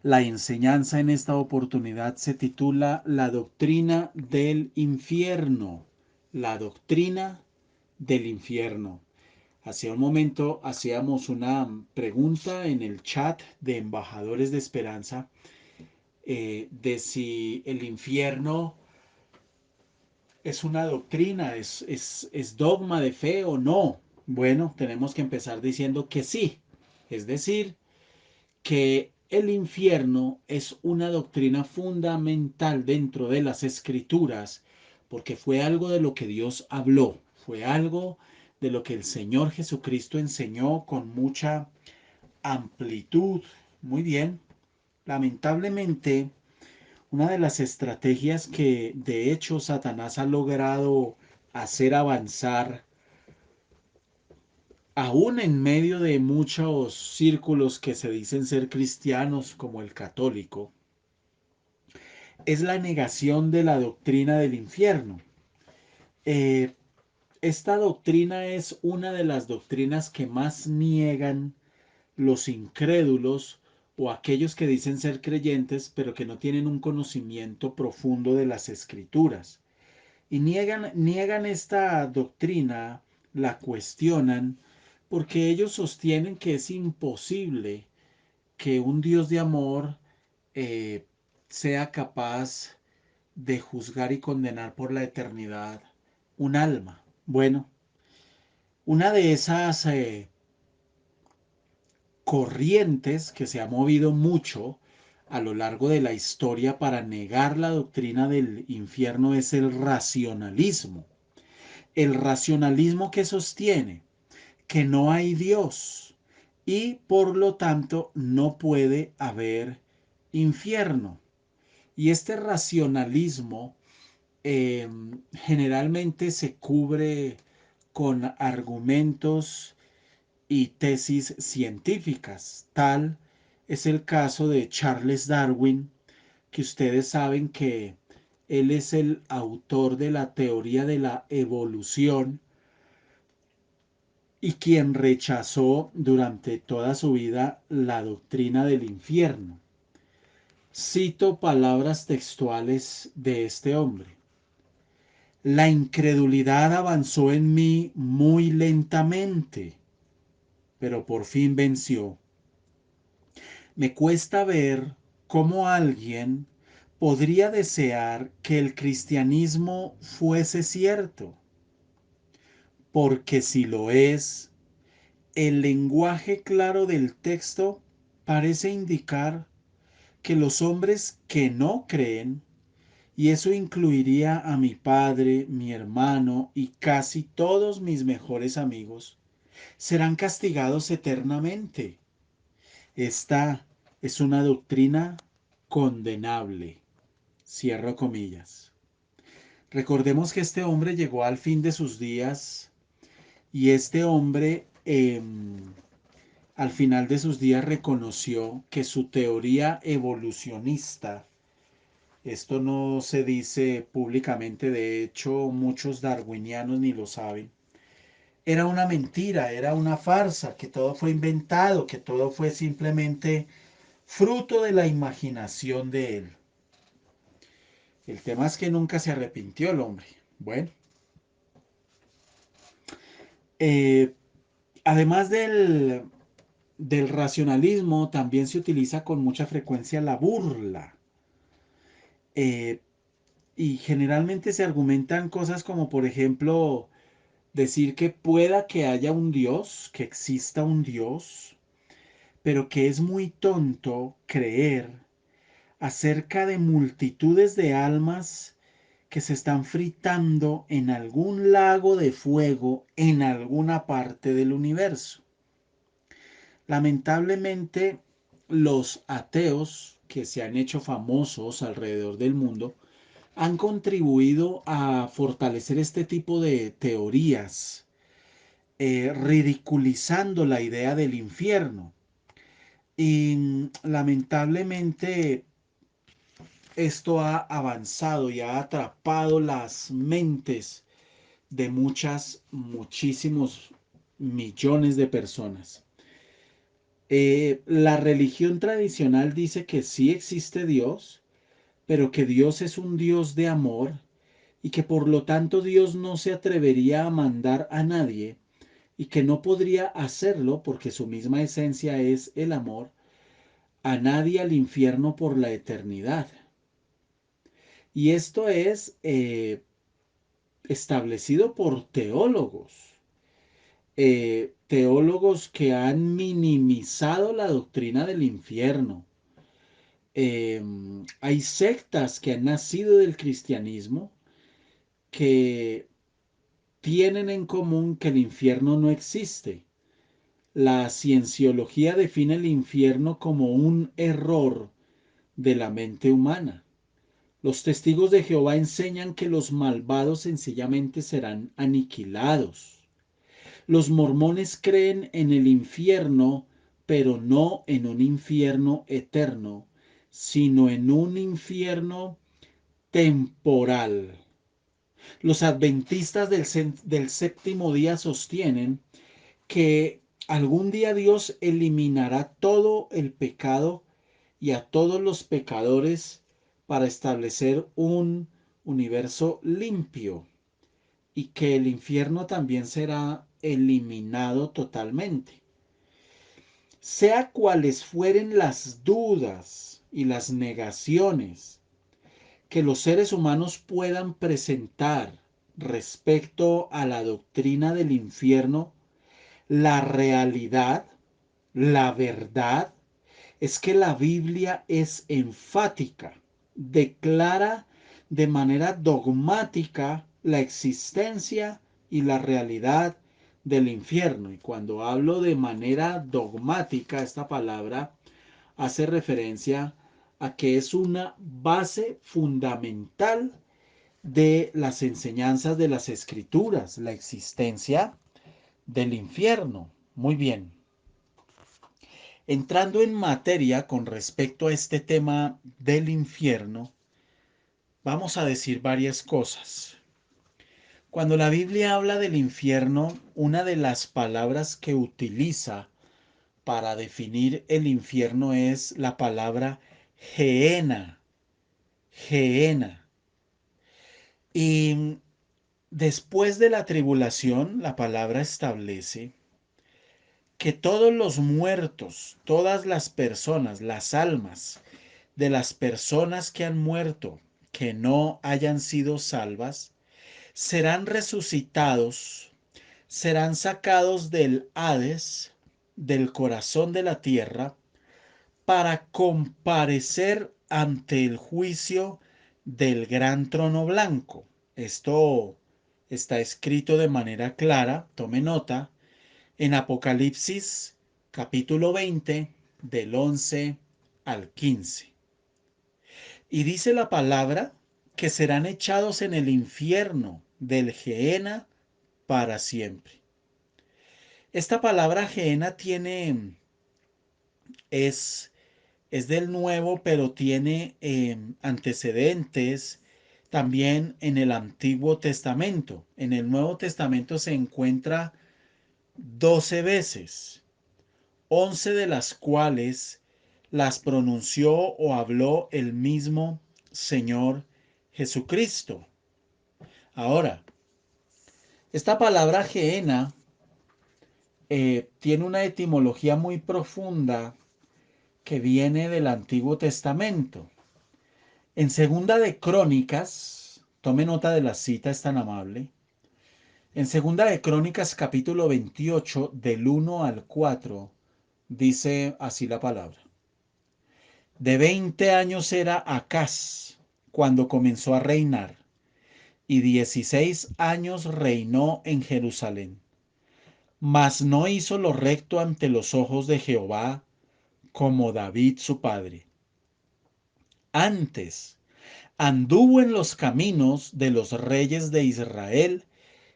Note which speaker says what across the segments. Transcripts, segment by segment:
Speaker 1: La enseñanza en esta oportunidad se titula La doctrina del infierno. La doctrina del infierno. Hace un momento hacíamos una pregunta en el chat de Embajadores de Esperanza de si el infierno es una doctrina, es dogma de fe o no. Bueno, tenemos que empezar diciendo que sí. Es decir, que el infierno es una doctrina fundamental dentro de las escrituras, porque fue algo de lo que Dios habló, fue algo de lo que el Señor Jesucristo enseñó con mucha amplitud. Muy bien, lamentablemente, una de las estrategias que de hecho Satanás ha logrado hacer avanzar aún en medio de muchos círculos que se dicen ser cristianos, como el católico, es la negación de la doctrina del infierno. Eh, esta doctrina es una de las doctrinas que más niegan los incrédulos o aquellos que dicen ser creyentes, pero que no tienen un conocimiento profundo de las escrituras. Y niegan esta doctrina, la cuestionan, porque ellos sostienen que es imposible que un Dios de amor eh, sea capaz de juzgar y condenar por la eternidad un alma. Bueno, una de esas corrientes que se ha movido mucho a lo largo de la historia para negar la doctrina del infierno es el racionalismo. El racionalismo que sostiene que no hay Dios y por lo tanto no puede haber infierno. Y este racionalismo generalmente se cubre con argumentos y tesis científicas. Tal es el caso de Charles Darwin, que ustedes saben que él es el autor de la teoría de la evolución y quien rechazó durante toda su vida la doctrina del infierno. Cito palabras textuales de este hombre. La incredulidad avanzó en mí muy lentamente, pero por fin venció. Me cuesta ver cómo alguien podría desear que el cristianismo fuese cierto, porque si lo es, el lenguaje claro del texto parece indicar que los hombres que no creen, y eso incluiría a mi padre, mi hermano y casi todos mis mejores amigos, serán castigados eternamente. Esta es una doctrina condenable. Cierro comillas. Recordemos que este hombre llegó al fin de sus días y este hombre al final de sus días reconoció que su teoría evolucionista, esto no se dice públicamente, de hecho muchos darwinianos ni lo saben, era una mentira, era una farsa, que todo fue inventado, que todo fue simplemente fruto de la imaginación de él. El tema es que nunca se arrepintió el hombre. Bueno, eh, además del racionalismo también se utiliza con mucha frecuencia la burla. Eh, y generalmente se argumentan cosas como, por ejemplo, decir que pueda que haya un Dios, que exista un Dios, pero que es muy tonto creer acerca de multitudes de almas que se están fritando en algún lago de fuego en alguna parte del universo. Lamentablemente, los ateos que se han hecho famosos alrededor del mundo han contribuido a fortalecer este tipo de teorías, ridiculizando la idea del infierno. Y lamentablemente esto ha avanzado y ha atrapado las mentes de muchísimos millones de personas. La religión tradicional dice que sí existe Dios, pero que Dios es un Dios de amor y que por lo tanto Dios no se atrevería a mandar a nadie y que no podría hacerlo porque su misma esencia es el amor, a nadie al infierno por la eternidad. Y esto es establecido por teólogos que han minimizado la doctrina del infierno. Hay sectas que han nacido del cristianismo que tienen en común que el infierno no existe. La cienciología define el infierno como un error de la mente humana. Los testigos de Jehová enseñan que los malvados sencillamente serán aniquilados. Los mormones creen en el infierno, pero no en un infierno eterno, sino en un infierno temporal. Los adventistas del séptimo día sostienen que algún día Dios eliminará todo el pecado y a todos los pecadores para establecer un universo limpio y que el infierno también será eliminado totalmente. Sea cuales fueren las dudas y las negaciones que los seres humanos puedan presentar respecto a la doctrina del infierno, la realidad, la verdad, es que la Biblia es enfática, declara de manera dogmática la existencia y la realidad del infierno. Y cuando hablo de manera dogmática, esta palabra hace referencia a que es una base fundamental de las enseñanzas de las escrituras, la existencia del infierno. Muy bien. Entrando en materia con respecto a este tema del infierno, vamos a decir varias cosas. Cuando la Biblia habla del infierno, una de las palabras que utiliza para definir el infierno es la palabra Gehenna. Gehenna. Y después de la tribulación, la palabra establece que todos los muertos, todas las personas, las almas de las personas que han muerto, que no hayan sido salvas, serán resucitados, serán sacados del Hades, del corazón de la tierra, para comparecer ante el juicio del gran trono blanco. Esto está escrito de manera clara, tome nota, en Apocalipsis capítulo 20 del 11 al 15. Y dice la palabra que serán echados en el infierno del Gehenna para siempre. Esta palabra Gehenna es, es del Nuevo, pero tiene antecedentes también en el Antiguo Testamento. En el Nuevo Testamento se encuentra 12 veces, 11 de las cuales las pronunció o habló el mismo Señor Jesucristo. Ahora, esta palabra Gehenna tiene una etimología muy profunda que viene del Antiguo Testamento. En Segunda de Crónicas, tome nota de la cita, es tan amable. En Segunda de Crónicas, capítulo 28, del 1 al 4, dice así la palabra. De 20 años era Acaz cuando comenzó a reinar, y 16 años reinó en Jerusalén. Mas no hizo lo recto ante los ojos de Jehová, como David su padre. Antes, anduvo en los caminos de los reyes de Israel,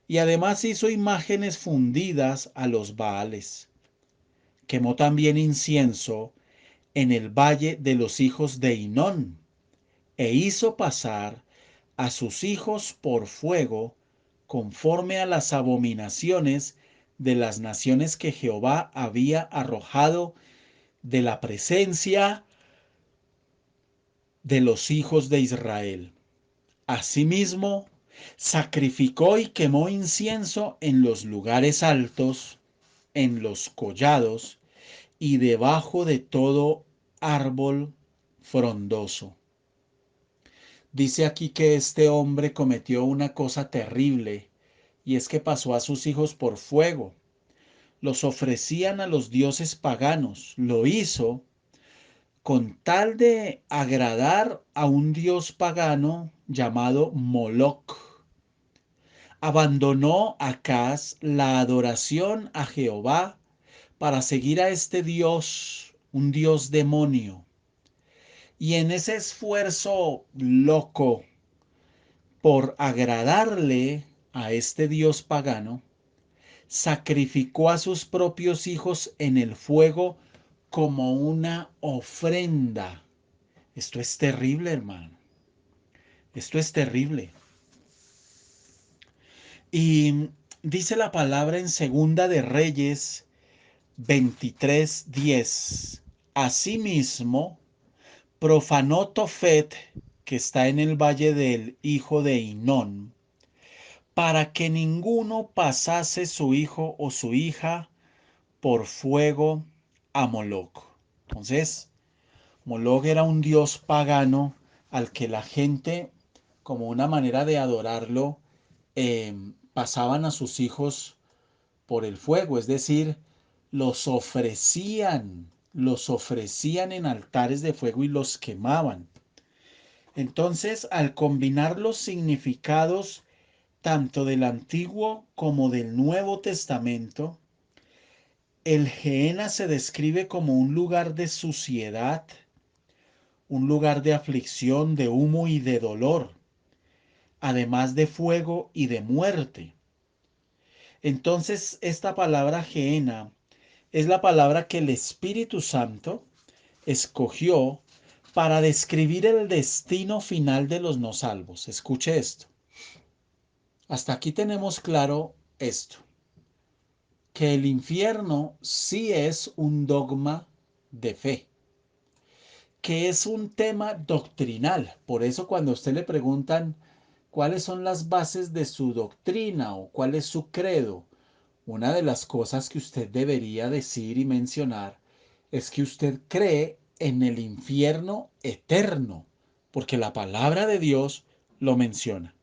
Speaker 1: y además hizo imágenes fundidas a los Baales. Quemó también incienso en el valle de los hijos de Hinón, e hizo pasar a sus hijos por fuego, conforme a las abominaciones de las naciones que Jehová había arrojado de la presencia de los hijos de Israel. Asimismo, sacrificó y quemó incienso en los lugares altos, en los collados y debajo de todo árbol frondoso. Dice aquí que este hombre cometió una cosa terrible, y es que pasó a sus hijos por fuego. Los ofrecían a los dioses paganos. Lo hizo con tal de agradar a un dios pagano llamado Moloc. Abandonó Acaz la adoración a Jehová para seguir a este dios, un dios demonio. Y en ese esfuerzo loco por agradarle a este dios pagano, sacrificó a sus propios hijos en el fuego como una ofrenda. Esto es terrible, hermano. Esto es terrible. Y dice la palabra en Segunda de Reyes 23:10. Asimismo, profanó Tofet, que está en el valle del hijo de Hinón, para que ninguno pasase su hijo o su hija por fuego a Moloc. Entonces, Moloc era un dios pagano al que la gente, como una manera de adorarlo, pasaban a sus hijos por el fuego, es decir, los ofrecían en altares de fuego y los quemaban. Entonces, al combinar los significados tanto del Antiguo como del Nuevo Testamento, el Gehenna se describe como un lugar de suciedad, un lugar de aflicción, de humo y de dolor, además de fuego y de muerte. Entonces, esta palabra Gehenna es la palabra que el Espíritu Santo escogió para describir el destino final de los no salvos. Escuche esto. Hasta aquí tenemos claro esto, que el infierno sí es un dogma de fe, que es un tema doctrinal. Por eso cuando a usted le preguntan cuáles son las bases de su doctrina o cuál es su credo, una de las cosas que usted debería decir y mencionar es que usted cree en el infierno eterno, porque la palabra de Dios lo menciona.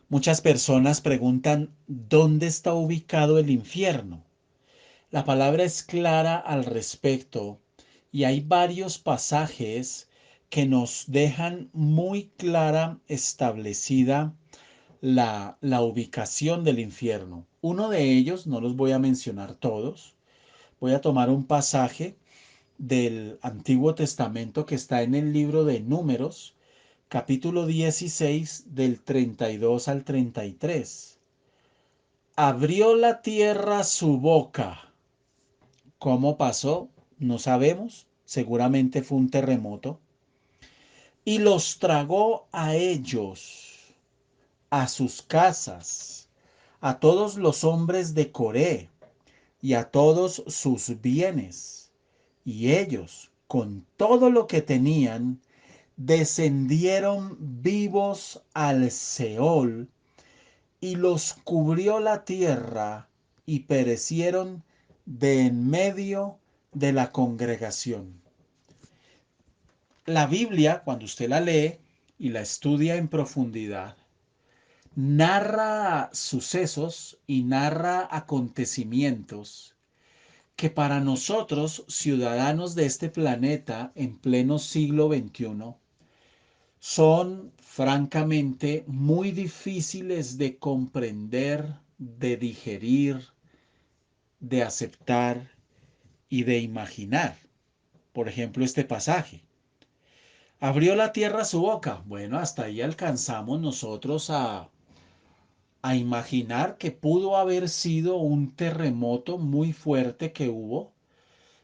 Speaker 1: Muchas personas preguntan ¿dónde está ubicado el infierno? La palabra es clara al respecto y hay varios pasajes que nos dejan muy clara establecida la ubicación del infierno. Uno de ellos, no los voy a mencionar todos, voy a tomar un pasaje del Antiguo Testamento que está en el libro de Números, capítulo 16, del 32 al 33. Abrió la tierra su boca. ¿Cómo pasó? No sabemos. Seguramente fue un terremoto. Y los tragó a ellos, a sus casas, a todos los hombres de Coré y a todos sus bienes. Y ellos, con todo lo que tenían, descendieron vivos al Seol, y los cubrió la tierra y perecieron de en medio de la congregación. La Biblia, cuando usted la lee y la estudia en profundidad, narra sucesos y narra acontecimientos que para nosotros, ciudadanos de este planeta en pleno siglo XXI, son francamente muy difíciles de comprender, de digerir, de aceptar y de imaginar. Por ejemplo, este pasaje. Abrió la tierra su boca. Bueno, hasta ahí alcanzamos nosotros a imaginar que pudo haber sido un terremoto muy fuerte que hubo,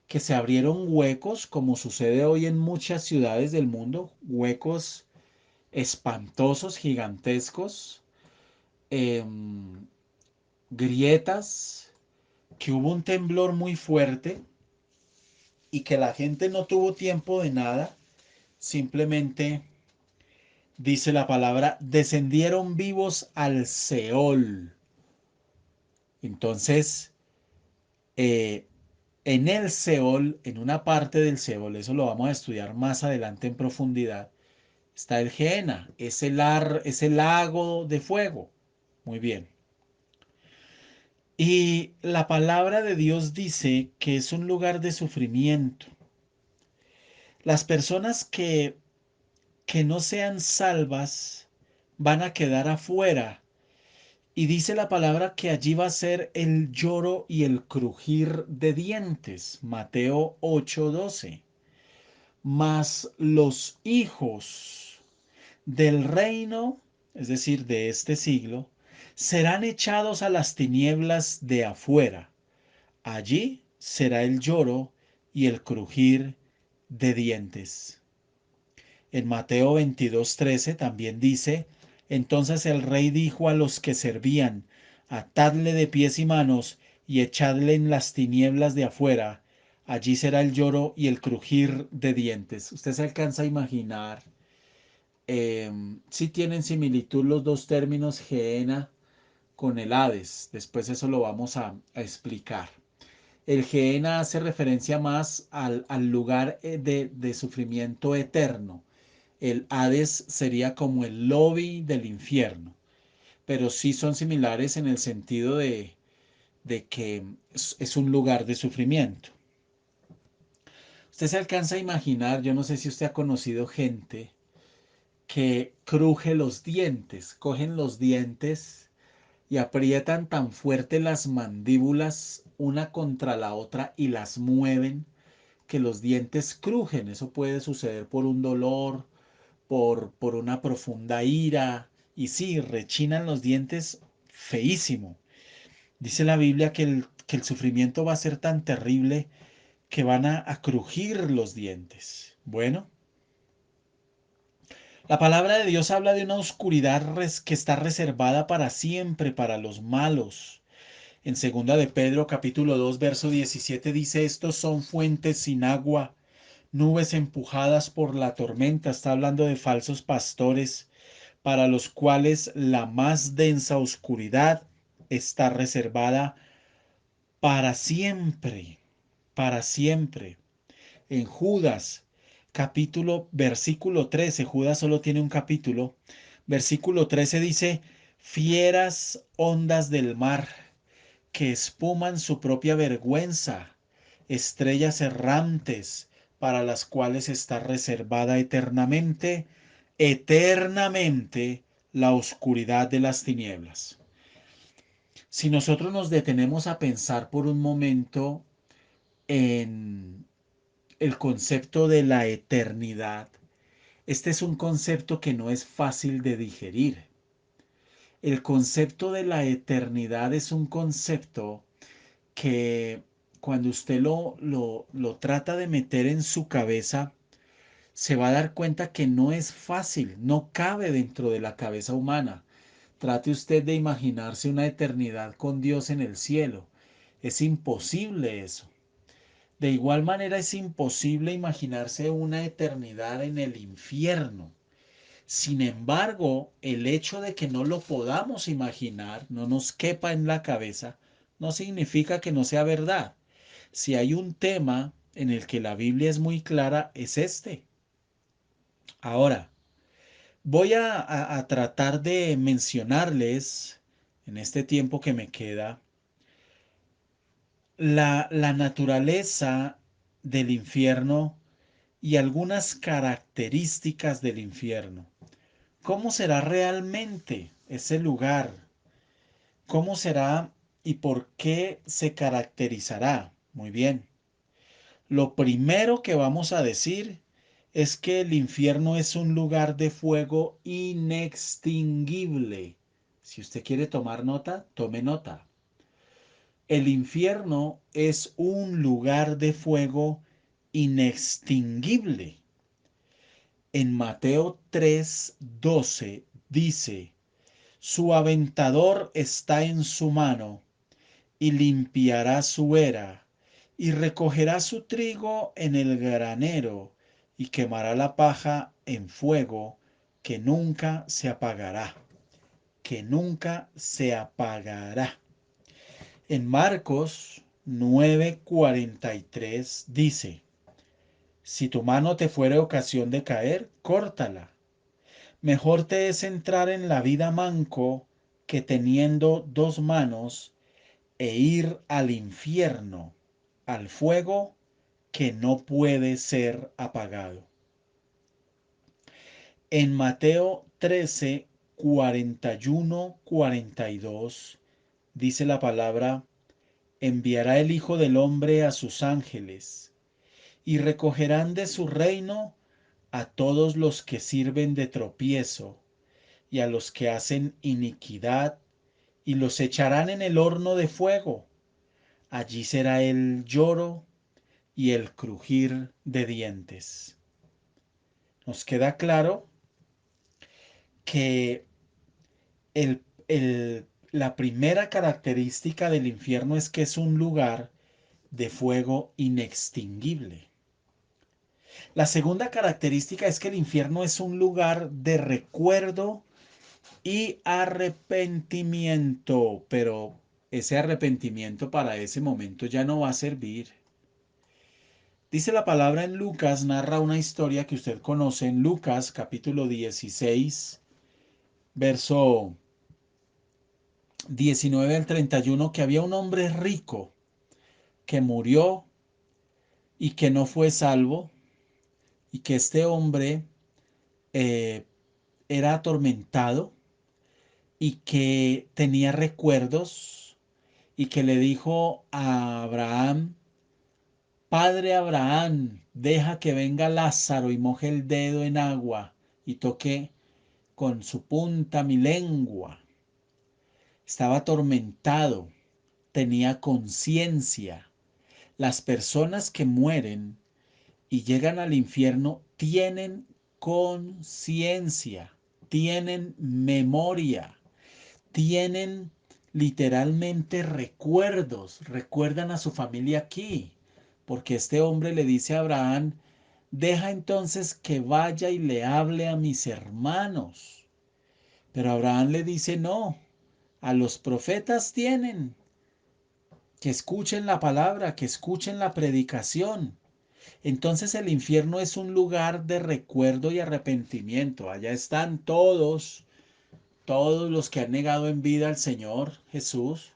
Speaker 1: que se abrieron huecos, como sucede hoy en muchas ciudades del mundo, huecos espantosos, gigantescos, grietas, que hubo un temblor muy fuerte y que la gente no tuvo tiempo de nada, simplemente dice la palabra, descendieron vivos al Seol. Entonces, eh, en el Seol, en una parte del Seol, eso lo vamos a estudiar más adelante en profundidad, está el Gehenna, ese lago de fuego. Muy bien. Y la palabra de Dios dice que es un lugar de sufrimiento. Las personas que no sean salvas van a quedar afuera. Y dice la palabra que allí va a ser el lloro y el crujir de dientes. Mateo 8:12. Mas los hijos del reino, es decir, de este siglo, serán echados a las tinieblas de afuera. Allí será el lloro y el crujir de dientes. En Mateo 22:13 también dice, entonces el rey dijo a los que servían, atadle de pies y manos y echadle en las tinieblas de afuera. Allí será el lloro y el crujir de dientes. Usted se alcanza a imaginar si tienen similitud los dos términos Gehenna con el Hades. Después eso lo vamos a explicar. El Gehenna hace referencia más al lugar de sufrimiento eterno. El Hades sería como el lobby del infierno, pero sí son similares en el sentido de que es un lugar de sufrimiento. Usted se alcanza a imaginar, yo no sé si usted ha conocido gente que cruje los dientes, cogen los dientes y aprietan tan fuerte las mandíbulas una contra la otra y las mueven que los dientes crujen. Eso puede suceder por un dolor, por una profunda ira. Y sí, rechinan los dientes feísimo. Dice la Biblia que el sufrimiento va a ser tan terrible que van a crujir los dientes. Bueno, la palabra de Dios habla de una oscuridad que está reservada para siempre para los malos. En segunda de Pedro capítulo 2 verso 17 dice, estos son fuentes sin agua, nubes empujadas por la tormenta. Está hablando de falsos pastores para los cuales la más densa oscuridad está reservada para siempre, para siempre. En Judas, versículo 13, Judas solo tiene un capítulo, versículo 13 dice, fieras ondas del mar que espuman su propia vergüenza, estrellas errantes para las cuales está reservada eternamente, eternamente la oscuridad de las tinieblas. Si nosotros nos detenemos a pensar por un momento en el concepto de la eternidad, este es un concepto que no es fácil de digerir. El concepto de la eternidad es un concepto que cuando usted lo trata de meter en su cabeza, se va a dar cuenta que no es fácil, no cabe dentro de la cabeza humana. Trate usted de imaginarse una eternidad con Dios en el cielo. Es imposible eso. De igual manera es imposible imaginarse una eternidad en el infierno. Sin embargo, el hecho de que no lo podamos imaginar, no nos quepa en la cabeza, no significa que no sea verdad. Si hay un tema en el que la Biblia es muy clara, es este. Ahora, voy a tratar de mencionarles en este tiempo que me queda la naturaleza del infierno y algunas características del infierno. ¿Cómo será realmente ese lugar? ¿Cómo será y por qué se caracterizará? Muy bien. Lo primero que vamos a decir es que el infierno es un lugar de fuego inextinguible. Si usted quiere tomar nota, tome nota. El infierno es un lugar de fuego inextinguible. En Mateo 3:12 dice, su aventador está en su mano y limpiará su era y recogerá su trigo en el granero y quemará la paja en fuego que nunca se apagará, que nunca se apagará. En Marcos 9:43 dice, si tu mano te fuere ocasión de caer, córtala. Mejor te es entrar en la vida manco que teniendo dos manos e ir al infierno, al fuego que no puede ser apagado. En Mateo 13:41-42 dice la palabra, enviará el Hijo del Hombre a sus ángeles, y recogerán de su reino a todos los que sirven de tropiezo, y a los que hacen iniquidad, y los echarán en el horno de fuego. Allí será el lloro y el crujir de dientes. Nos queda claro que la primera característica del infierno es que es un lugar de fuego inextinguible. La segunda característica es que el infierno es un lugar de recuerdo y arrepentimiento, pero ese arrepentimiento para ese momento ya no va a servir. Dice la palabra en Lucas, narra una historia que usted conoce en Lucas capítulo 16, verso 19 al 31, que había un hombre rico que murió y que no fue salvo, y que este hombre eh, era atormentado y que tenía recuerdos y que le dijo a Abraham, Padre Abraham, deja que venga Lázaro y moje el dedo en agua y toque con su punta mi lengua. Estaba atormentado, tenía conciencia. Las personas que mueren y llegan al infierno tienen conciencia, tienen memoria, tienen literalmente recuerdos, recuerdan a su familia aquí, porque este hombre le dice a Abraham, deja entonces que vaya y le hable a mis hermanos. Pero Abraham le dice, no, a los profetas tienen, que escuchen la palabra, que escuchen la predicación. Entonces el infierno es un lugar de recuerdo y arrepentimiento. Allá están todos los que han negado en vida al Señor Jesús.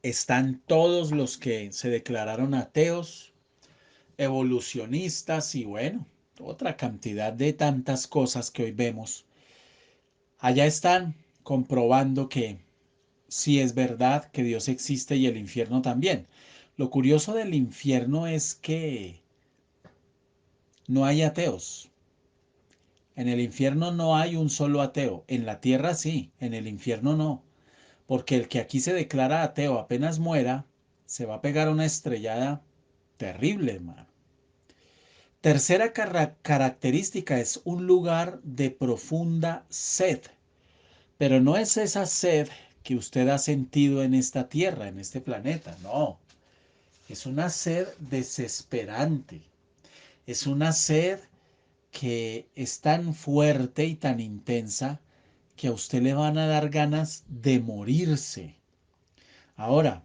Speaker 1: Están todos los que se declararon ateos, evolucionistas y bueno, otra cantidad de tantas cosas que hoy vemos. Allá están comprobando que sí es verdad que Dios existe y el infierno también. Lo curioso del infierno es que no hay ateos. En el infierno no hay un solo ateo. En la tierra sí, en el infierno no. Porque el que aquí se declara ateo apenas muera, se va a pegar una estrellada terrible, hermano. Tercera característica es un lugar de profunda sed. Pero no es esa sed que usted ha sentido en esta tierra, en este planeta, no. Es una sed desesperante. Es una sed que es tan fuerte y tan intensa que a usted le van a dar ganas de morirse. Ahora,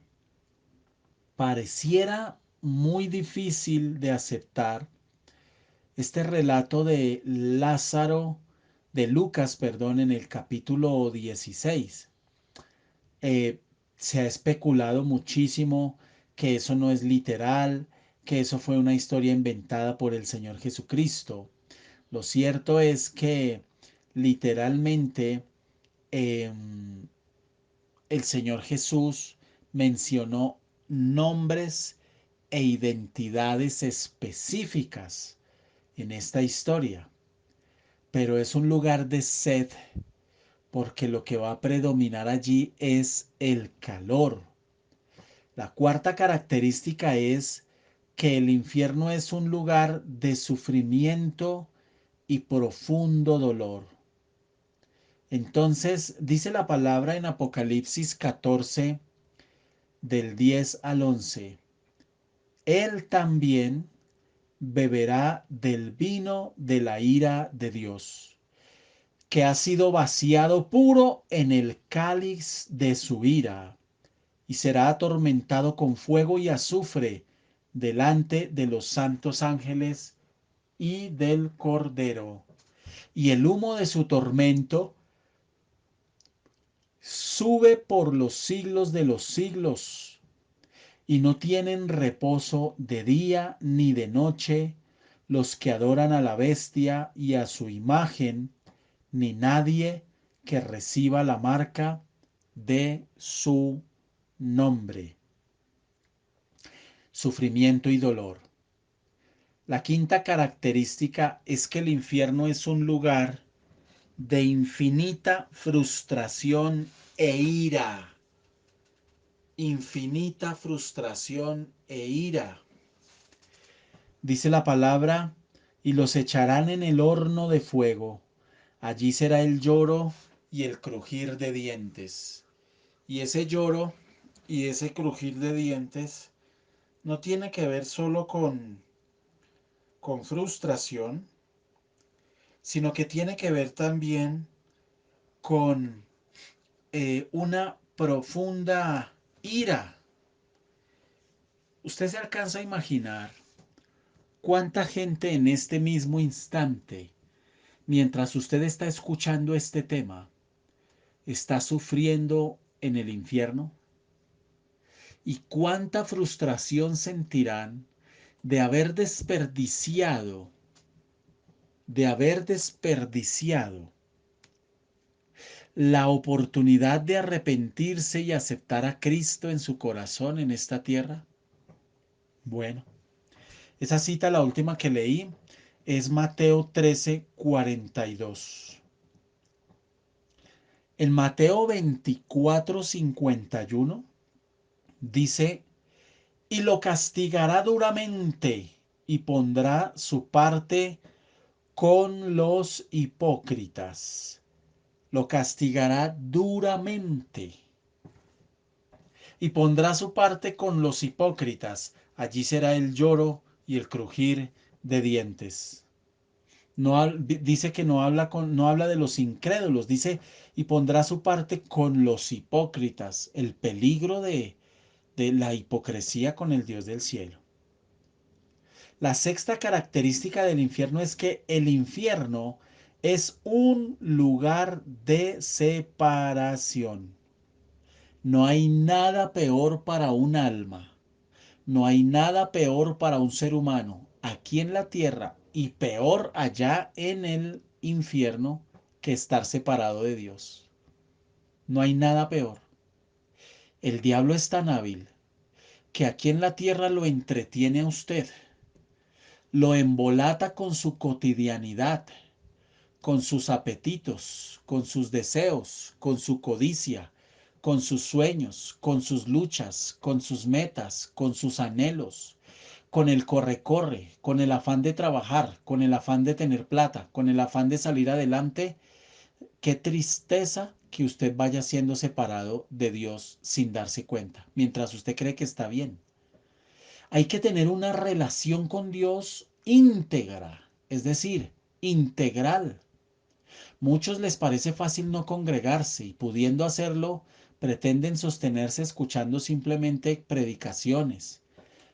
Speaker 1: pareciera muy difícil de aceptar este relato de Lázaro, de Lucas, perdón, en el capítulo 16. Eh, Se ha especulado muchísimo que eso no es literal, que eso fue una historia inventada por el Señor Jesucristo. Lo cierto es que literalmente eh, el Señor Jesús mencionó nombres e identidades específicas en esta historia, pero es un lugar de sed porque lo que va a predominar allí es el calor. La cuarta característica es que el infierno es un lugar de sufrimiento y profundo dolor. Entonces dice la palabra en Apocalipsis 14 del 10 al 11, Él también beberá del vino de la ira de Dios, que ha sido vaciado puro en el cáliz de su ira, y será atormentado con fuego y azufre delante de los santos ángeles y del Cordero. Y el humo de su tormento sube por los siglos de los siglos, y no tienen reposo de día ni de noche los que adoran a la bestia y a su imagen, ni nadie que reciba la marca de su nombre. Sufrimiento y dolor. La quinta característica es que el infierno es un lugar de infinita frustración e ira. Infinita frustración e ira. Dice la palabra, y los echarán en el horno de fuego. Allí será el lloro y el crujir de dientes. Y ese lloro y ese crujir de dientes no tiene que ver solo con frustración, sino que tiene que ver también con una profunda ira. Usted se alcanza a imaginar cuánta gente en este mismo instante, mientras usted está escuchando este tema, está sufriendo en el infierno, y cuánta frustración sentirán de haber desperdiciado la oportunidad de arrepentirse y aceptar a Cristo en su corazón en esta tierra. Bueno, esa cita, la última que leí, es Mateo 13:42. En Mateo 24:51 dice, y lo castigará duramente y pondrá su parte con los hipócritas. Lo castigará duramente y pondrá su parte con los hipócritas. Allí será el lloro y el crujir de dientes. No dice que no habla de los incrédulos, dice y pondrá su parte con los hipócritas. El peligro de la hipocresía con el Dios del cielo. La sexta característica del infierno es que el infierno es un lugar de separación. No hay nada peor para un alma, no hay nada peor para un ser humano aquí en la tierra y peor allá en el infierno que estar separado de Dios. No hay nada peor. El diablo es tan hábil que aquí en la tierra lo entretiene a usted, lo embolata con su cotidianidad, con sus apetitos, con sus deseos, con su codicia, con sus sueños, con sus luchas, con sus metas, con sus anhelos, con el corre-corre, con el afán de trabajar, con el afán de tener plata, con el afán de salir adelante. Qué tristeza que usted vaya siendo separado de Dios sin darse cuenta, mientras usted cree que está bien. Hay que tener una relación con Dios íntegra, es decir, integral. Muchos les parece fácil no congregarse y pudiendo hacerlo, pretenden sostenerse escuchando simplemente predicaciones,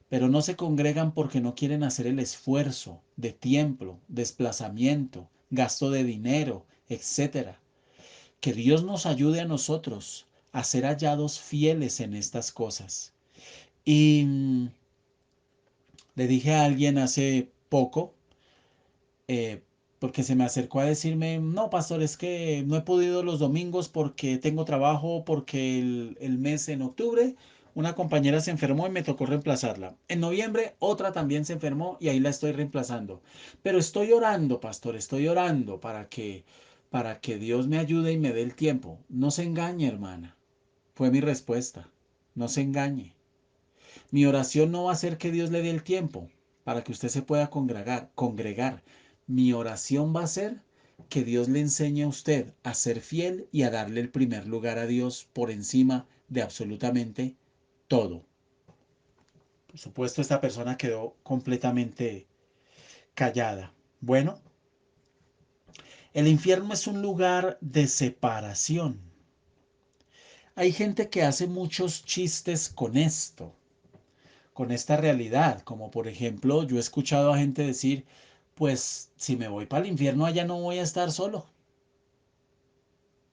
Speaker 1: pero no se congregan porque no quieren hacer el esfuerzo de tiempo, desplazamiento, gasto de dinero, etcétera. Que Dios nos ayude a nosotros a ser hallados fieles en estas cosas. Y le dije a alguien hace poco, eh, porque se me acercó a decirme, no, pastor, es que no he podido los domingos porque tengo trabajo, porque el mes en octubre una compañera se enfermó y me tocó reemplazarla. En noviembre otra también se enfermó y ahí la estoy reemplazando. Pero estoy orando, pastor, estoy orando para que Dios me ayude y me dé el tiempo. No se engañe, hermana. Fue mi respuesta. No se engañe. Mi oración no va a ser que Dios le dé el tiempo para que usted se pueda congregar. Mi oración va a ser que Dios le enseñe a usted a ser fiel y a darle el primer lugar a Dios por encima de absolutamente todo. Por supuesto, esta persona quedó completamente callada. Bueno, el infierno es un lugar de separación. Hay gente que hace muchos chistes con esto, con esta realidad, como por ejemplo yo he escuchado a gente decir, pues si me voy para el infierno allá no voy a estar solo,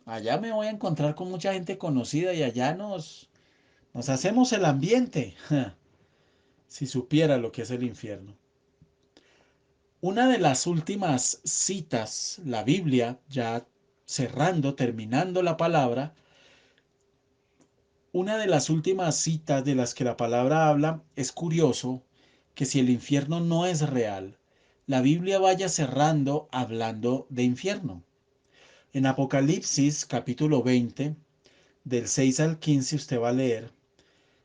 Speaker 1: allá me voy a encontrar con mucha gente conocida y allá nos hacemos el ambiente. Si supiera lo que es el infierno. Una de las últimas citas, la Biblia, ya cerrando, terminando la palabra, una de las últimas citas de las que la palabra habla, es curioso que si el infierno no es real, la Biblia vaya cerrando hablando de infierno. En Apocalipsis capítulo 20, del 6 al 15, usted va a leer,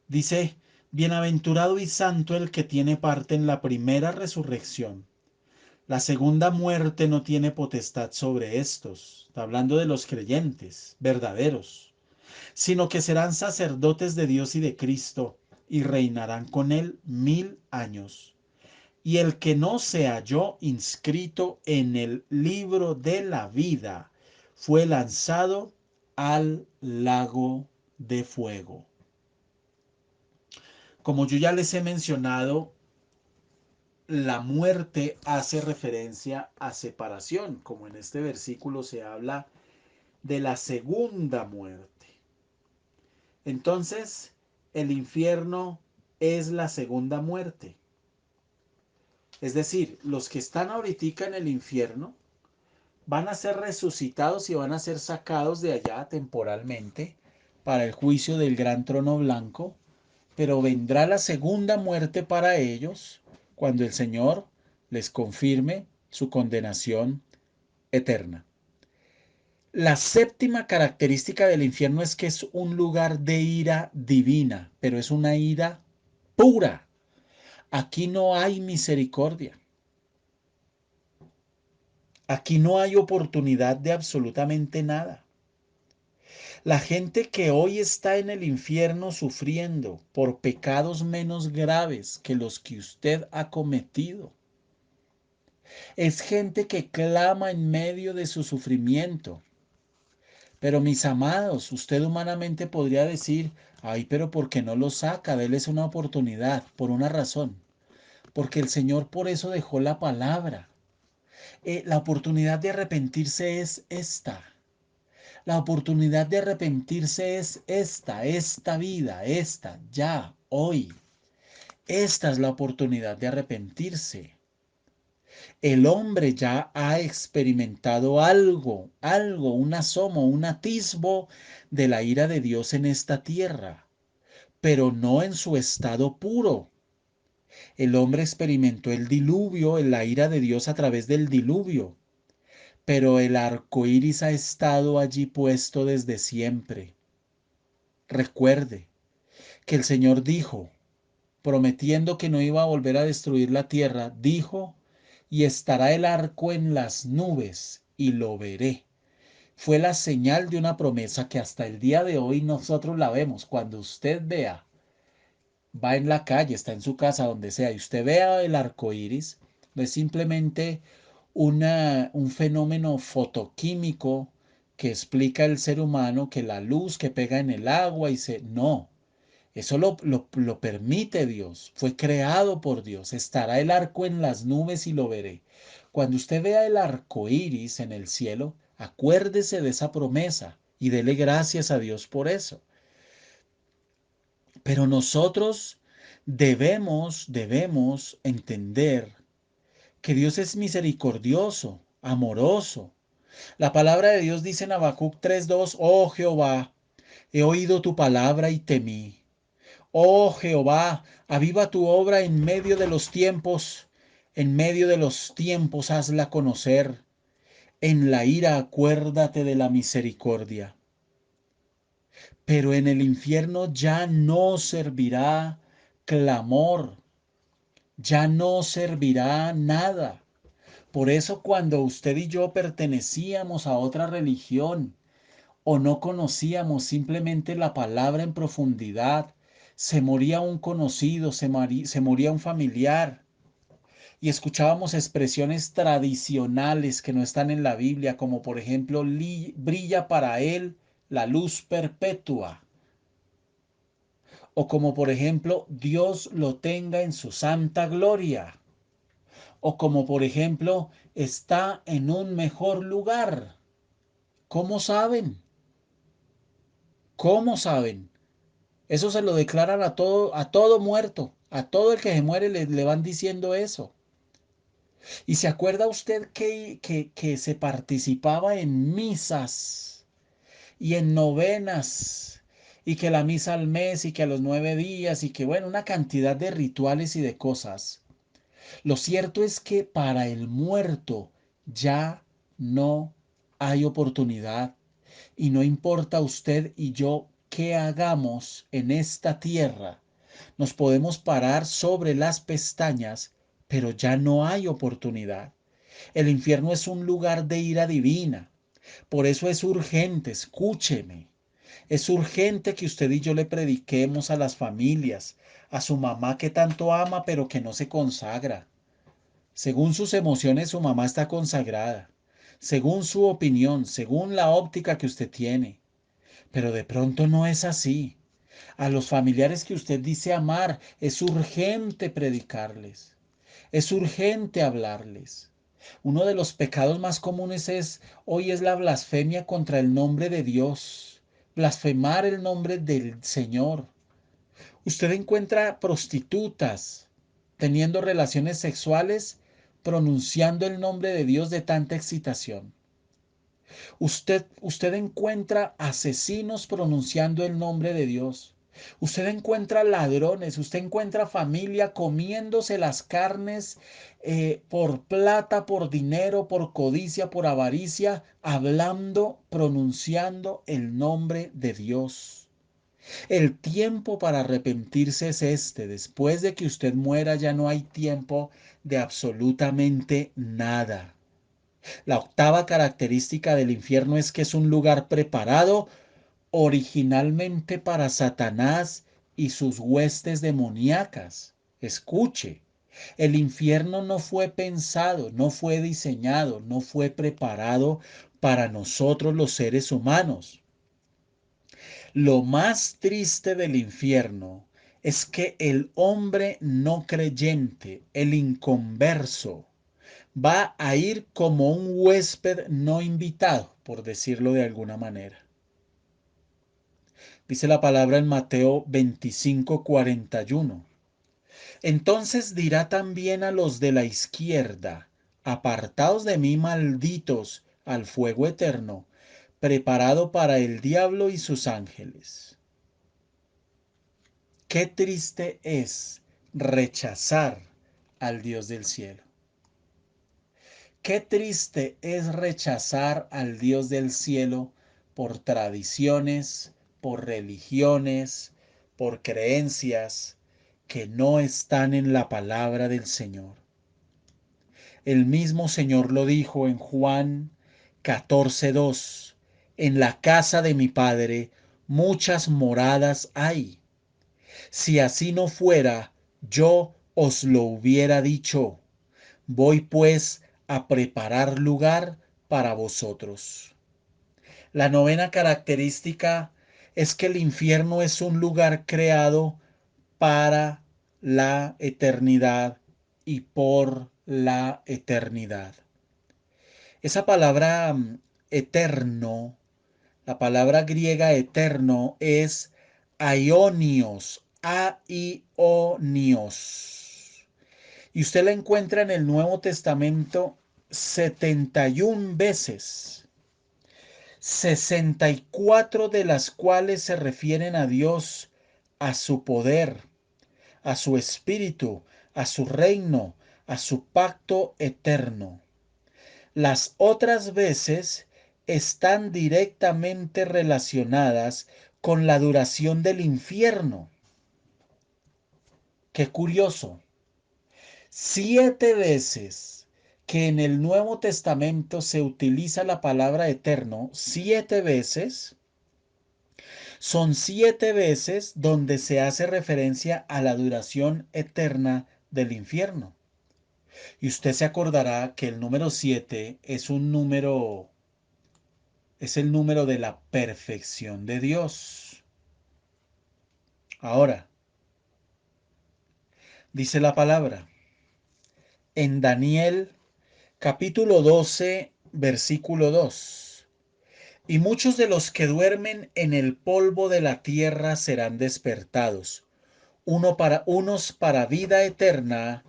Speaker 1: dice, bienaventurado y santo el que tiene parte en la primera resurrección. La segunda muerte no tiene potestad sobre estos, está hablando de los creyentes verdaderos, sino que serán sacerdotes de Dios y de Cristo, y reinarán con él 1000 años. Y el que no se halló inscrito en el libro de la vida fue lanzado al lago de fuego. Como yo ya les he mencionado, la muerte hace referencia a separación, como en este versículo se habla de la segunda muerte. Entonces, el infierno es la segunda muerte. Es decir, los que están ahorita en el infierno van a ser resucitados y van a ser sacados de allá temporalmente para el juicio del gran trono blanco, pero vendrá la segunda muerte para ellos cuando el Señor les confirme su condenación eterna. La séptima característica del infierno es que es un lugar de ira divina, pero es una ira pura. Aquí no hay misericordia. Aquí no hay oportunidad de absolutamente nada. La gente que hoy está en el infierno sufriendo por pecados menos graves que los que usted ha cometido, es gente que clama en medio de su sufrimiento. Pero mis amados, usted humanamente podría decir, ay, pero ¿por qué no lo saca? Déles una oportunidad, por una razón. Porque el Señor por eso dejó la palabra. La oportunidad de arrepentirse es esta. La oportunidad de arrepentirse es esta vida, ya, hoy. Esta es la oportunidad de arrepentirse. El hombre ya ha experimentado algo, un asomo, un atisbo de la ira de Dios en esta tierra, pero no en su estado puro. El hombre experimentó el diluvio, la ira de Dios a través del diluvio, pero el arco iris ha estado allí puesto desde siempre. Recuerde que el Señor dijo, prometiendo que no iba a volver a destruir la tierra, dijo, y estará el arco en las nubes, y lo veré. Fue la señal de una promesa que hasta el día de hoy nosotros la vemos. Cuando usted vea, va en la calle, está en su casa, donde sea, y usted vea el arco iris, no es simplemente un fenómeno fotoquímico que explica el ser humano, que la luz que pega en el agua y se... No, eso lo permite Dios, fue creado por Dios. Estará el arco en las nubes y lo veré. Cuando usted vea el arco iris en el cielo, acuérdese de esa promesa y dele gracias a Dios por eso. Pero nosotros debemos entender que Dios es misericordioso, amoroso. La palabra de Dios dice en Habacuc 3:2, oh Jehová, he oído tu palabra y temí. Oh Jehová, aviva tu obra en medio de los tiempos, en medio de los tiempos hazla conocer. En la ira acuérdate de la misericordia. Pero en el infierno ya no servirá clamor, ya no servirá nada. Por eso cuando usted y yo pertenecíamos a otra religión o no conocíamos simplemente la palabra en profundidad, se moría un conocido, se moría un familiar y escuchábamos expresiones tradicionales que no están en la Biblia, como por ejemplo, brilla para él la luz perpetua, o como por ejemplo, Dios lo tenga en su santa gloria, o como por ejemplo, está en un mejor lugar. ¿Cómo saben? ¿Cómo saben? Eso se lo declaran a todo muerto, a todo el que se muere le van diciendo eso. ¿Y se acuerda usted que se participaba en misas y en novenas y que la misa al mes y que a los 9 días y que bueno, una cantidad de rituales y de cosas? Lo cierto es que para el muerto ya no hay oportunidad y no importa usted y yo qué hagamos en esta tierra. Nos podemos parar sobre las pestañas, pero ya no hay oportunidad. El infierno es un lugar de ira divina. Por eso es urgente, escúcheme. Es urgente que usted y yo le prediquemos a las familias, a su mamá que tanto ama pero que no se consagra. Según sus emociones, su mamá está consagrada. Según su opinión, según la óptica que usted tiene. Pero de pronto no es así. A los familiares que usted dice amar, es urgente predicarles. Es urgente hablarles. Uno de los pecados más comunes hoy es la blasfemia contra el nombre de Dios. Blasfemar el nombre del Señor. Usted encuentra prostitutas teniendo relaciones sexuales pronunciando el nombre de Dios de tanta excitación. Usted encuentra asesinos pronunciando el nombre de Dios. Usted encuentra ladrones, usted encuentra familia comiéndose las carnes por plata, por dinero, por codicia, por avaricia, hablando, pronunciando el nombre de Dios. El tiempo para arrepentirse es este. Después de que usted muera ya no hay tiempo de absolutamente nada. La octava característica del infierno es que es un lugar preparado originalmente para Satanás y sus huestes demoníacas. Escuche, el infierno no fue pensado, no fue diseñado, no fue preparado para nosotros los seres humanos. Lo más triste del infierno es que el hombre no creyente, el inconverso, va a ir como un huésped no invitado, por decirlo de alguna manera. Dice la palabra en Mateo 25:41. Entonces dirá también a los de la izquierda, apartaos de mí, malditos, al fuego eterno, preparado para el diablo y sus ángeles. Qué triste es rechazar al Dios del cielo. Qué triste es rechazar al Dios del cielo por tradiciones, por religiones, por creencias que no están en la palabra del Señor. El mismo Señor lo dijo en Juan 14:2. En la casa de mi Padre muchas moradas hay. Si así no fuera, yo os lo hubiera dicho. Voy pues a preparar lugar para vosotros. La novena característica es que el infierno es un lugar creado para la eternidad y por la eternidad. Esa palabra eterno, la palabra griega eterno es aionios, aionios. Y usted la encuentra en el Nuevo Testamento 71 veces, 64 de las cuales se refieren a Dios, a su poder, a su espíritu, a su reino, a su pacto eterno. Las otras veces están directamente relacionadas con la duración del infierno. Qué curioso. 7 veces que en el Nuevo Testamento se utiliza la palabra eterno, 7 veces, son 7 veces donde se hace referencia a la duración eterna del infierno. Y usted se acordará que el número 7 es el número de la perfección de Dios. Ahora, dice la palabra en Daniel capítulo 12, versículo 2. Y muchos de los que duermen en el polvo de la tierra serán despertados, unos para vida eterna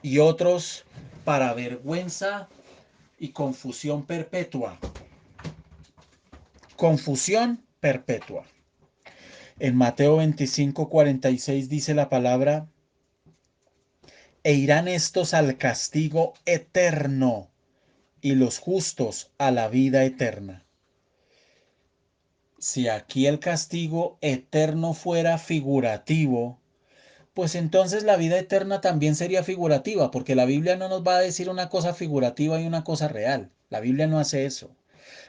Speaker 1: y otros para vergüenza y confusión perpetua. Confusión perpetua. En Mateo 25:46 dice la palabra, e irán estos al castigo eterno y los justos a la vida eterna. Si aquí el castigo eterno fuera figurativo, pues entonces la vida eterna también sería figurativa, porque la Biblia no nos va a decir una cosa figurativa y una cosa real. La Biblia no hace eso.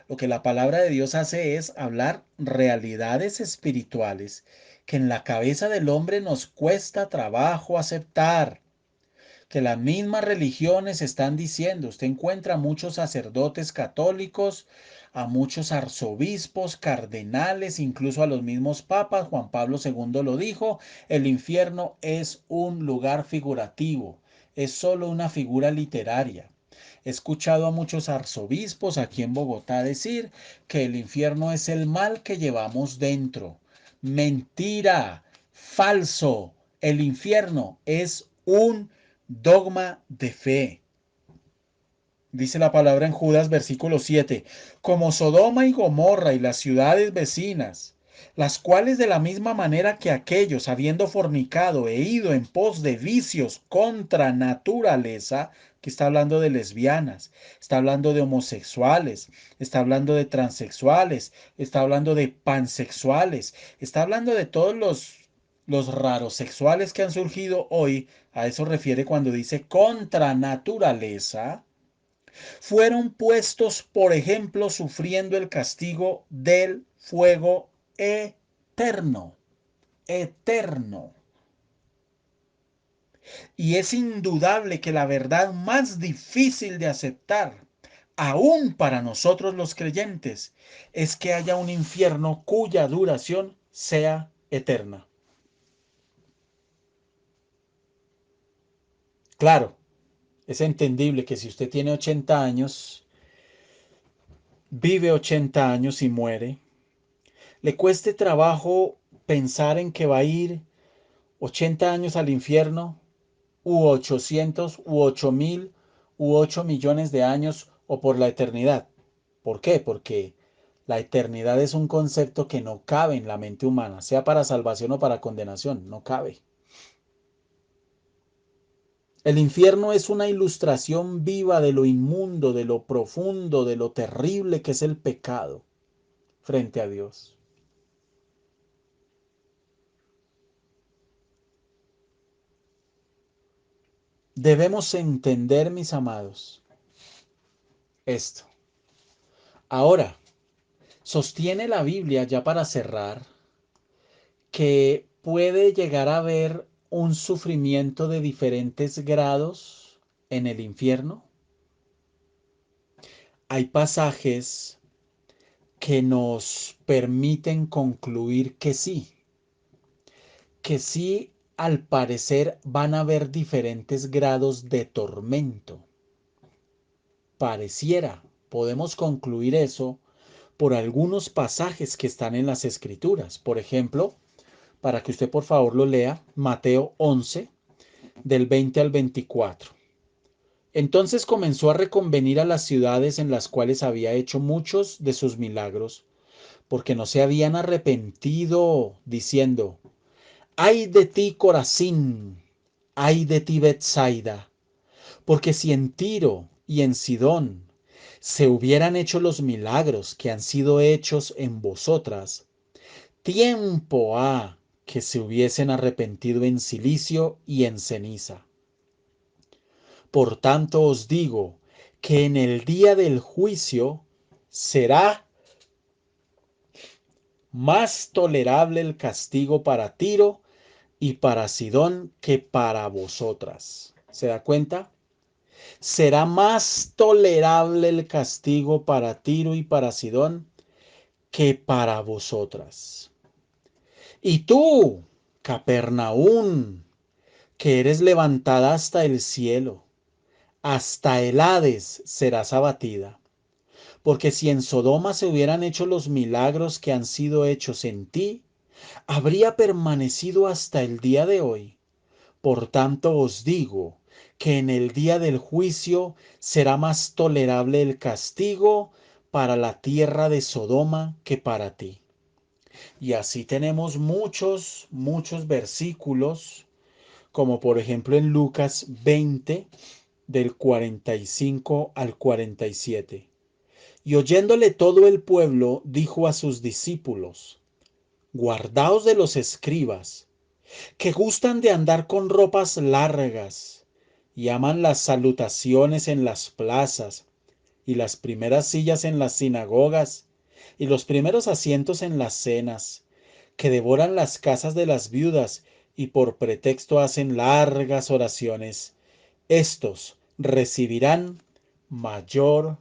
Speaker 1: Lo que la palabra de Dios hace es hablar realidades espirituales que en la cabeza del hombre nos cuesta trabajo aceptar, que las mismas religiones están diciendo. Usted encuentra a muchos sacerdotes católicos, a muchos arzobispos, cardenales, incluso a los mismos papas. Juan Pablo II lo dijo, el infierno es un lugar figurativo, es solo una figura literaria. He escuchado a muchos arzobispos aquí en Bogotá decir que el infierno es el mal que llevamos dentro. Mentira, falso. El infierno es un dogma de fe. Dice la palabra en Judas versículo 7, como Sodoma y Gomorra y las ciudades vecinas, las cuales de la misma manera que aquellos, habiendo fornicado e ido en pos de vicios contra naturaleza, que está hablando de lesbianas, está hablando de homosexuales, está hablando de transexuales, está hablando de pansexuales, está hablando de todos los raros sexuales que han surgido hoy. A eso refiere cuando dice contra naturaleza, fueron puestos, por ejemplo, sufriendo el castigo del fuego eterno, eterno. Y es indudable que la verdad más difícil de aceptar, aún para nosotros los creyentes, es que haya un infierno cuya duración sea eterna. Claro, es entendible que si usted tiene 80 años, vive 80 años y muere, le cueste trabajo pensar en que va a ir 80 años al infierno, u 800, u 8000, u 8 millones de años, o por la eternidad. ¿Por qué? Porque la eternidad es un concepto que no cabe en la mente humana, sea para salvación o para condenación, no cabe. El infierno es una ilustración viva de lo inmundo, de lo profundo, de lo terrible que es el pecado frente a Dios. Debemos entender, mis amados, esto. Ahora, sostiene la Biblia, ya para cerrar, que puede llegar a haber un sufrimiento de diferentes grados en el infierno. hay pasajes que nos permiten concluir que sí, al parecer van a haber diferentes grados de tormento. Pareciera, podemos concluir eso por algunos pasajes que están en las Escrituras. Por ejemplo, para que usted por favor lo lea, Mateo 11, del 20 al 24. Entonces comenzó a reconvenir a las ciudades en las cuales había hecho muchos de sus milagros, porque no se habían arrepentido, diciendo: ¡Ay de ti, Corazín! ¡Ay de ti, Betsaida! Porque si en Tiro y en Sidón se hubieran hecho los milagros que han sido hechos en vosotras, tiempo ha que se hubiesen arrepentido en cilicio y en ceniza. Por tanto os digo que en el día del juicio será más tolerable el castigo para Tiro y para Sidón que para vosotras. ¿Se da cuenta? Será más tolerable el castigo para Tiro y para Sidón que para vosotras. Y tú, Capernaún, que eres levantada hasta el cielo, hasta el Hades serás abatida. Porque si en Sodoma se hubieran hecho los milagros que han sido hechos en ti, habría permanecido hasta el día de hoy. Por tanto os digo que en el día del juicio será más tolerable el castigo para la tierra de Sodoma que para ti. Y así tenemos muchos versículos, como por ejemplo en Lucas 20, del 45 al 47. Y oyéndole todo el pueblo, dijo a sus discípulos: guardaos de los escribas, que gustan de andar con ropas largas, y aman las salutaciones en las plazas, y las primeras sillas en las sinagogas, y los primeros asientos en las cenas, que devoran las casas de las viudas, y por pretexto hacen largas oraciones. Estos recibirán mayor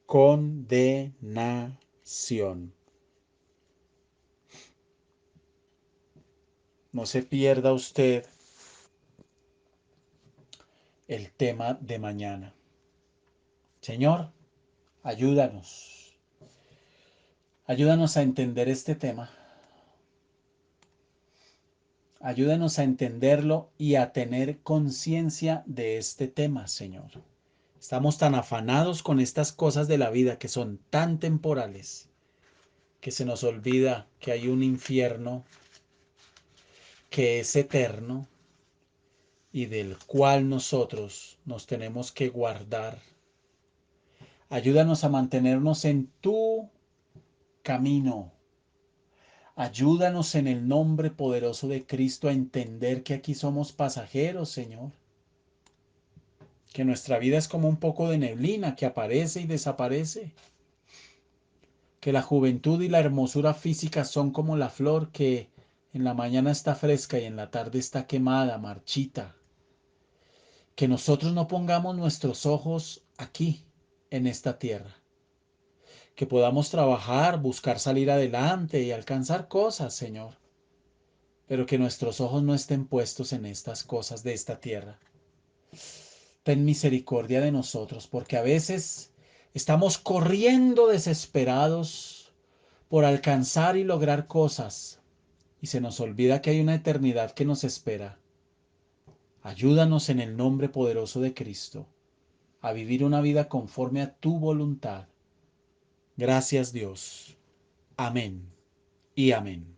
Speaker 1: condenación. No se pierda usted el tema de mañana. Señor, ayúdanos. Ayúdanos a entender este tema. Ayúdanos a entenderlo y a tener conciencia de este tema, Señor. Estamos tan afanados con estas cosas de la vida que son tan temporales, que se nos olvida que hay un infierno que es eterno y del cual nosotros nos tenemos que guardar. Ayúdanos a mantenernos en tu camino. Ayúdanos en el nombre poderoso de Cristo a entender que aquí somos pasajeros, Señor. Que nuestra vida es como un poco de neblina que aparece y desaparece. Que la juventud y la hermosura física son como la flor que en la mañana está fresca y en la tarde está quemada, marchita. Que nosotros no pongamos nuestros ojos aquí, en esta tierra. Que podamos trabajar, buscar salir adelante y alcanzar cosas, Señor. Pero que nuestros ojos no estén puestos en estas cosas de esta tierra. Ten misericordia de nosotros, porque a veces estamos corriendo desesperados por alcanzar y lograr cosas, y se nos olvida que hay una eternidad que nos espera. Ayúdanos en el nombre poderoso de Cristo a vivir una vida conforme a tu voluntad. Gracias, Dios. Amén y amén.